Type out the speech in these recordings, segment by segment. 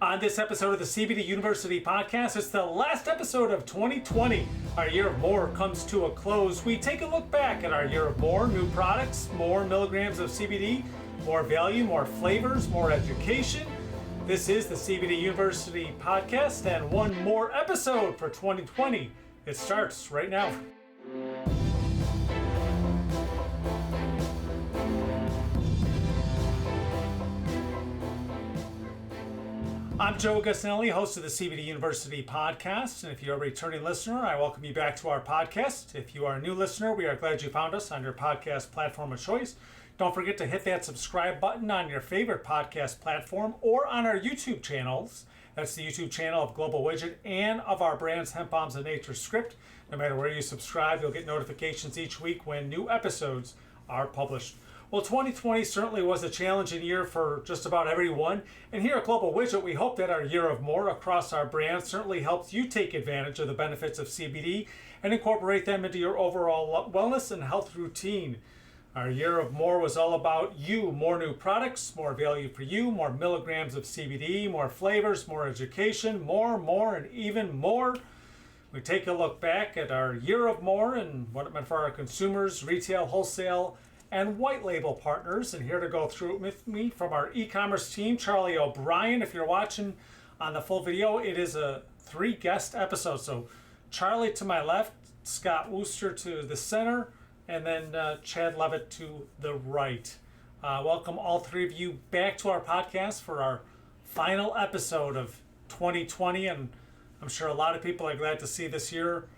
On this episode of the CBD University podcast, it's the last episode of 2020. Our year of more comes to a close. We take a look back at our year of more, new products, more milligrams of CBD, more value, more flavors, more education. This is the CBD University podcast and one more episode for 2020. It starts right now. I'm Joe Gassinelli, host of the CBD University podcast, and if you're a returning listener, I welcome you back to our podcast. If you are a new listener, we are glad you found us on your podcast platform of choice. Don't forget to hit that subscribe button on your favorite podcast platform or on our YouTube channels. That's the YouTube channel of Global Widget and of our brands Hemp Bombs and Nature Script. No matter where you subscribe, you'll get notifications each week when new episodes are published. Well, 2020 certainly was a challenging year for just about everyone. And here at Global Widget, we hope that our year of more across our brands certainly helps you take advantage of the benefits of CBD and incorporate them into your overall wellness and health routine. Our year of more was all about you, more new products, more value for you, more milligrams of CBD, more flavors, more education, more, and even more. We take a look back at our year of more and what it meant for our consumers, retail, wholesale, and white label partners. And here to go through it with me from our e-commerce team, Charlie O'Brien. If you're watching on the full video, it is a 3-guest episode. So Charlie to my left, Scott Wooster to the center, and then Chad Levitt to the right. Welcome all three of you back to our podcast for our final episode of 2020. And I'm sure a lot of people are glad to see this year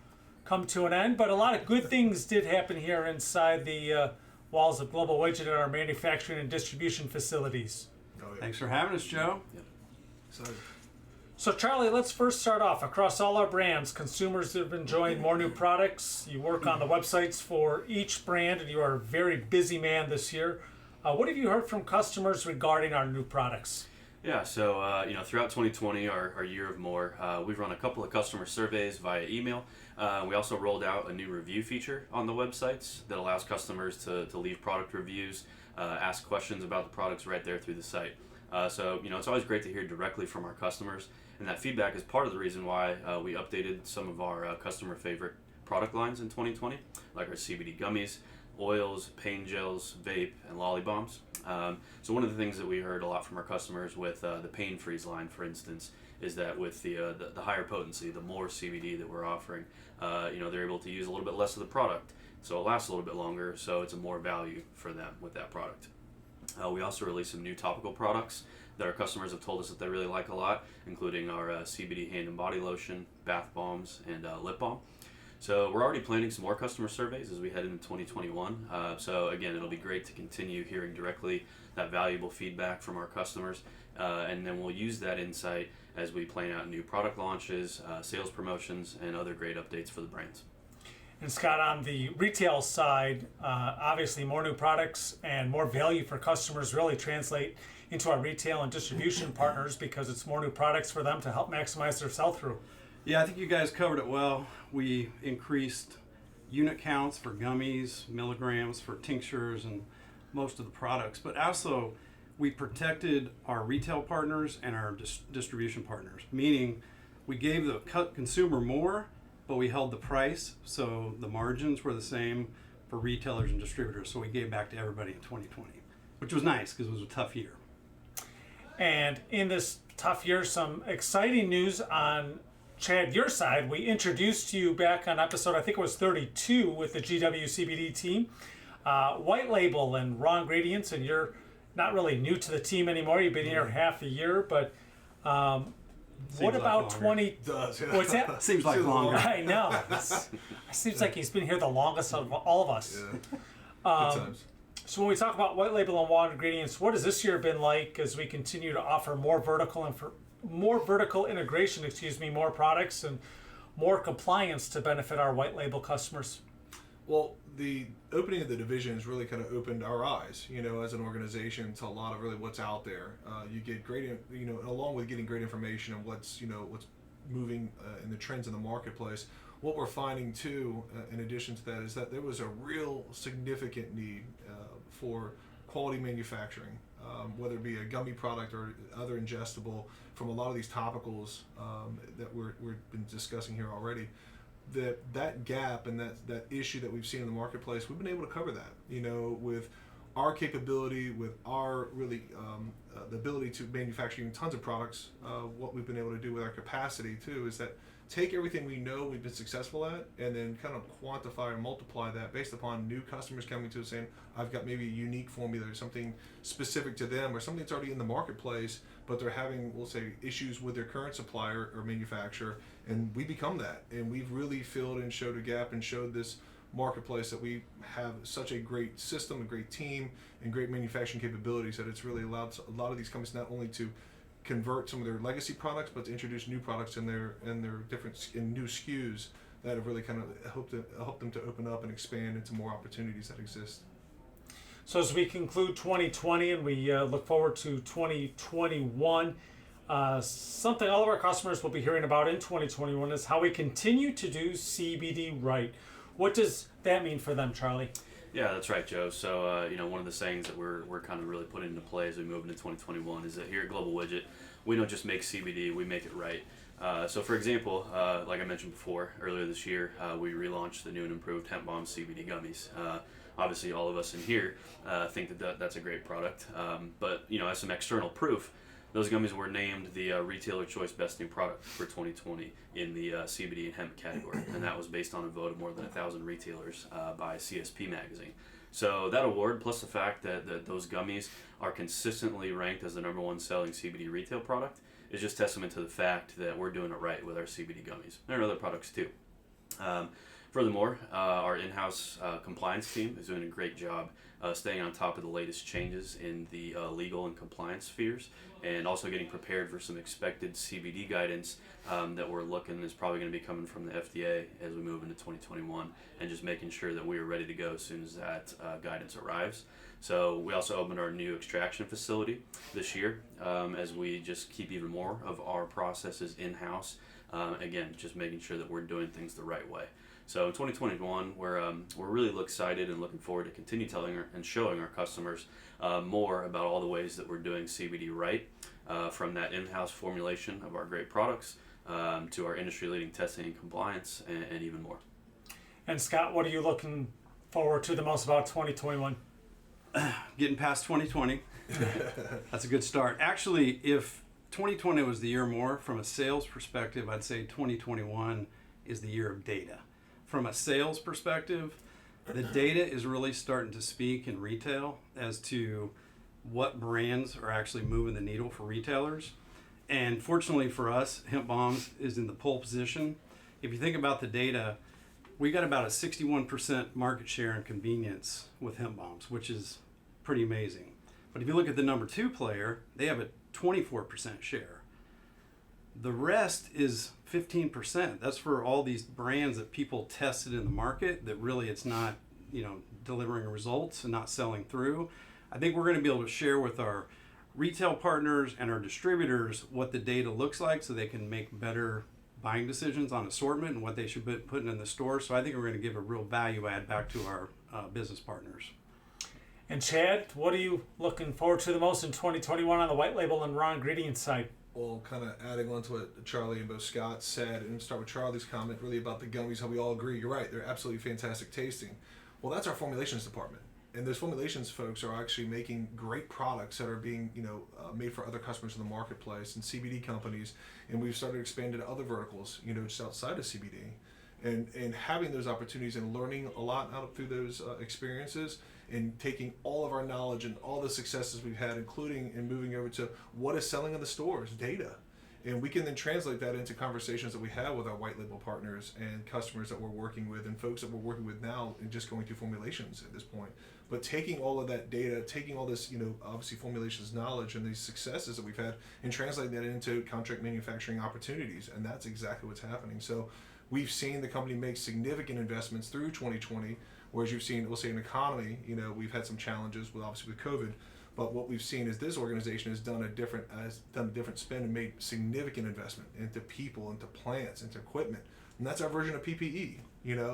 come to an end, but a lot of good things did happen here inside the walls of Global Widget and our manufacturing and distribution facilities. Oh, yeah. Thanks for having us, Joe. Yep. So Charlie, let's first start off. Across all our brands, consumers have been enjoying more new products. You work on the websites for each brand, and you are a very busy man this year. What have you heard from customers regarding our new products? Yeah, so throughout 2020, our year of more, we've run a couple of customer surveys via email. We also rolled out a new review feature on the websites that allows customers to leave product reviews, ask questions about the products right there through the site. So it's always great to hear directly from our customers, and that feedback is part of the reason why we updated some of our customer favorite product lines in 2020, like our CBD gummies, oils, pain gels, vape, and lolly bombs. So one of the things that we heard a lot from our customers with the pain freeze line, for instance, is that with the higher potency, the more CBD that we're offering, they're able to use a little bit less of the product, so it lasts a little bit longer, so it's a more value for them with that product. We also released some new topical products that our customers have told us that they really like a lot, including our CBD hand and body lotion, bath bombs, and lip balm. So we're already planning some more customer surveys as we head into 2021. So again, it'll be great to continue hearing directly that valuable feedback from our customers, and then we'll use that insight as we plan out new product launches, sales promotions, and other great updates for the brands. And Scott, on the retail side, obviously more new products and more value for customers really translate into our retail and distribution partners because it's more new products for them to help maximize their sell-through. Yeah, I think you guys covered it well. We increased unit counts for gummies, milligrams for tinctures, and most of the products. But also, we protected our retail partners and our distribution partners, meaning we gave the consumer more, but we held the price, so the margins were the same for retailers and distributors. So we gave back to everybody in 2020, which was nice because it was a tough year. And in this tough year, some exciting news on Chad, your side. We introduced you back on episode, I think it was 32, with the GW CBD team. White label and raw ingredients, and you're not really new to the team anymore. You've been here half a year, but what about 20? Does, yeah. What's that? Seems like longer. I know. It seems like he's been here the longest of all of us. Yeah. Good times. So when we talk about white label and raw ingredients, what has this year been like as we continue to offer more vertical integration, more products and more compliance to benefit our white label customers? Well, the opening of the division has really kind of opened our eyes, as an organization to a lot of really what's out there. You get great, along with getting great information on what's moving in the trends in the marketplace. What we're finding too, in addition to that, is that there was a real significant need for quality manufacturing whether it be a gummy product or other ingestible, from a lot of these topicals that we've been discussing here already. That gap and that issue that we've seen in the marketplace, we've been able to cover that, with our capability, with our really the ability to manufacture tons of products. What we've been able to do with our capacity too is that take everything we know we've been successful at and then kind of quantify and multiply that based upon new customers coming to us saying, I've got maybe a unique formula or something specific to them or something that's already in the marketplace, but they're having, we'll say, issues with their current supplier or manufacturer, and we become that. And we've really filled and showed a gap and showed this marketplace that we have such a great system, a great team, and great manufacturing capabilities that it's really allowed a lot of these companies not only to convert some of their legacy products, but to introduce new products in their different new SKUs that have really kind of helped them to open up and expand into more opportunities that exist. So as we conclude 2020 and we look forward to 2021, something all of our customers will be hearing about in 2021 is how we continue to do CBD right. What does that mean for them, Charlie? Yeah, that's right, Joe. So, one of the sayings that we're kind of really putting into play as we move into 2021 is that here at Global Widget, we don't just make CBD, we make it right. So, for example, like I mentioned before, earlier this year, we relaunched the new and improved Hemp Bombs CBD gummies. Obviously, all of us in here think that's a great product. But, as some external proof, those gummies were named the Retailer Choice Best New Product for 2020 in the CBD and hemp category. And that was based on a vote of more than 1,000 retailers by CSP magazine. So that award, plus the fact that those gummies are consistently ranked as the #1 selling CBD retail product, is just testament to the fact that we're doing it right with our CBD gummies. There are other products too. Furthermore, our in-house compliance team is doing a great job staying on top of the latest changes in the legal and compliance spheres, and also getting prepared for some expected CBD guidance that we're looking is probably going to be coming from the FDA as we move into 2021, and just making sure that we are ready to go as soon as that guidance arrives. So we also opened our new extraction facility this year as we just keep even more of our processes in-house. Again, just making sure that we're doing things the right way. So in 2021, we're really excited and looking forward to continue telling and showing our customers more about all the ways that we're doing CBD right, from that in-house formulation of our great products to our industry-leading testing and compliance, and even more. And Scott, what are you looking forward to the most about 2021? Getting past 2020. That's a good start. Actually, if 2020 was the year more from a sales perspective, I'd say 2021 is the year of data. From a sales perspective, the data is really starting to speak in retail as to what brands are actually moving the needle for retailers. And fortunately for us, Hemp Bombs is in the pole position. If you think about the data, we got about a 61% market share in convenience with Hemp Bombs, which is pretty amazing. But if you look at the number 2 player, they have a 24% share. The rest is 15%. That's for all these brands that people tested in the market that really it's not, delivering results and not selling through. I think we're going to be able to share with our retail partners and our distributors what the data looks like so they can make better buying decisions on assortment and what they should be putting in the store. So I think we're going to give a real value add back to our business partners. And Chad, what are you looking forward to the most in 2021 on the white label and raw ingredients side? Well, kind of adding on to what Charlie and both Scott said, and start with Charlie's comment really about the gummies, how we all agree. You're right, they're absolutely fantastic tasting. Well, that's our formulations department. And those formulations folks are actually making great products that are being, made for other customers in the marketplace and CBD companies. And we've started expanding to other verticals, just outside of CBD. And having those opportunities and learning a lot out through those experiences, and taking all of our knowledge and all the successes we've had, including and moving over to what is selling in the stores, data. And we can then translate that into conversations that we have with our white label partners and customers that we're working with and folks that we're working with now and just going through formulations at this point. But taking all of that data, taking all this, obviously formulations knowledge and these successes that we've had and translating that into contract manufacturing opportunities. And that's exactly what's happening. So we've seen the company make significant investments through 2020, whereas you've seen, we'll say in economy, we've had some challenges with obviously with COVID, but what we've seen is this organization has done a different spend and made significant investment into people, into plants, into equipment, and that's our version of PPE.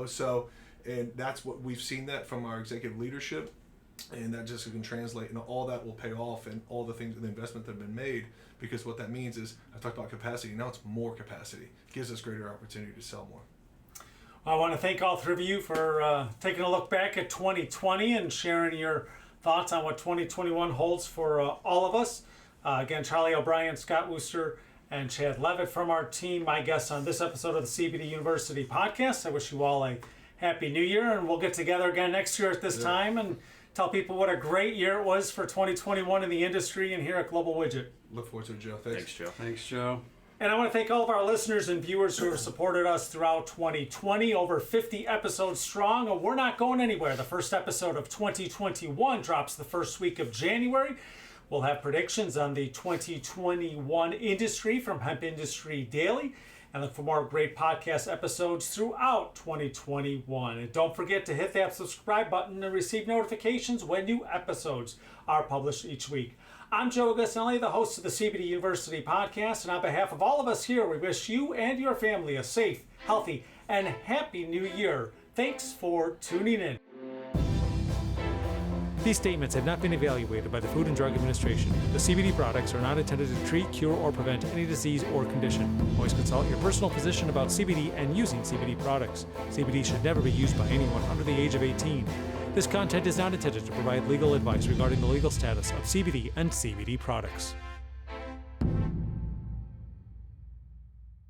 So, and that's what we've seen that from our executive leadership, And that just can translate, and all that will pay off, and all the things, the investment that have been made, because what that means is, I talked about capacity, now it's more capacity. It gives us greater opportunity to sell more. I want to thank all three of you for taking a look back at 2020 and sharing your thoughts on what 2021 holds for all of us. Again, Charlie O'Brien, Scott Wooster, and Chad Levitt from our team, my guests on this episode of the CBD University podcast. I wish you all a happy new year, and we'll get together again next year at this time and tell people what a great year it was for 2021 in the industry and here at Global Widget. Look forward to it, Joe. Thanks, Joe. Thanks, Joe. And I want to thank all of our listeners and viewers who have supported us throughout 2020, over 50 episodes strong, and we're not going anywhere. The first episode of 2021 drops the first week of January. We'll have predictions on the 2021 industry from Hemp Industry Daily, and look for more great podcast episodes throughout 2021. And don't forget to hit that subscribe button and receive notifications when new episodes are published each week. I'm Joe Augusinelli, the host of the CBD University podcast, and on behalf of all of us here, we wish you and your family a safe, healthy, and happy new year. Thanks for tuning in. These statements have not been evaluated by the Food and Drug Administration. The CBD products are not intended to treat, cure, or prevent any disease or condition. Always consult your personal physician about CBD and using CBD products. CBD should never be used by anyone under the age of 18. This content is not intended to provide legal advice regarding the legal status of CBD and CBD products.